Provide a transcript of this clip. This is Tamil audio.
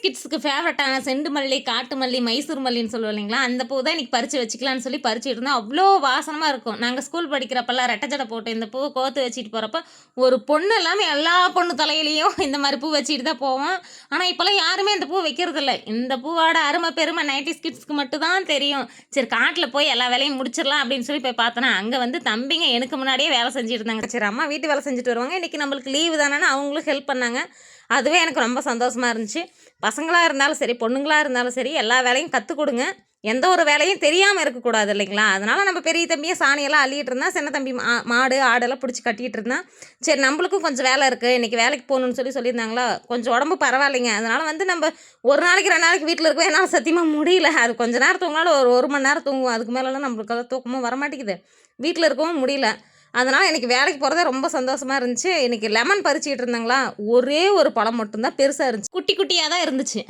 கிட்ஸுக்கு ஃபேவரட்டான செண்டு மல்லி, காட்டு மல்லி, மைசூர் மல்லின்னு சொல்லுவோம் இல்லைங்களா? அந்த பூ தான் இன்னைக்கு பறிச்சு வச்சுக்கலான்னு சொல்லி பறிச்சுட்டு இருந்தோம். அவ்ளோ வாசனமா இருக்கும். நாங்க ஸ்கூல் படிக்கிறப்பலாம் ரெட்டை ஜடை போட்டு இந்த பூவ கோர்த்து வச்சுட்டு போறப்ப, ஒரு பொண்ணு இல்லாம எல்லா பொண்ணு தலையிலயும் இந்த மாரி பூ வச்சுட்டு தான் போவோம். ஆனா, இப்பலாம் யாருமே இந்த பூ வைக்கிறதில்ல. இந்த பூவோட அருமை, பெருமை 90ஸ் கிட்ஸ்க்கு மட்டும் தான் தெரியும். சரி காட்டுல போய் எல்லா வேலையும் முடிச்சிடலாம் அப்படின்னு சொல்லி போய் பார்த்தோன்னா, அங்க வந்து தம்பிங்க எனக்கு முன்னாடியே வேலை செஞ்சுட்டு இருந்தாங்க. சரி அம்மா வீட்டு வேலை செஞ்சுட்டு வருவாங்க. இன்னைக்கு நம்மளுக்கு லீவு தானேன்னு அவங்களும் ஹெல்ப் பண்ணாங்க. அதுவே எனக்கு ரொம்ப சந்தோஷமா இருந்துச்சு. பசங்களா இருந்தாலும் சரி, பொண்ணுங்களா இருந்தாலும் சரி, எல்லா வேலையும் கத்துக் குடுங்க. எந்த ஒரு வேலையும் தெரியாம இருக்கக்கூடாது இல்லைங்களா? அதனால நம்ம பெரிய தம்பியே சாணியெல்லாம் அள்ளிட்டு இருந்தான். சின்ன தம்பி மாடு, ஆடெல்லாம் பிடிச்சி கட்டிட்டு இருந்தான். சரி நம்மளுக்கும் கொஞ்சம் வேலை இருக்குது. இன்றைக்கி வேலைக்கு போகணுன்னு சொல்லியிருந்தாங்களா, கொஞ்சம் உடம்பு பரவாயில்லைங்க. அதனால வந்து நம்ம ஒரு நாளைக்கு 2 நாளைக்கு வீட்டில் இருக்கவே என்னால் சத்தியமா முடியல. அது கொஞ்ச நேரம் தூங்கினாலும் ஒரு 1 மணி நேரம் தூங்குவோம். அதுக்கு மேலலாம் நம்மளுக்கு தூக்கமும் வரமாட்டேங்குது. வீட்டில் இருக்கவும் முடியல. அதனால இன்னைக்கு வேலைக்கு போறதே ரொம்ப சந்தோஷமா இருந்துச்சு. இன்னைக்கு லெமன் பறிச்சுக்கிட்டு இருந்தாங்களா, ஒரே ஒரு பழம் மட்டும் தான் பெருசா இருந்துச்சு. குட்டி குட்டியா தான் இருந்துச்சு.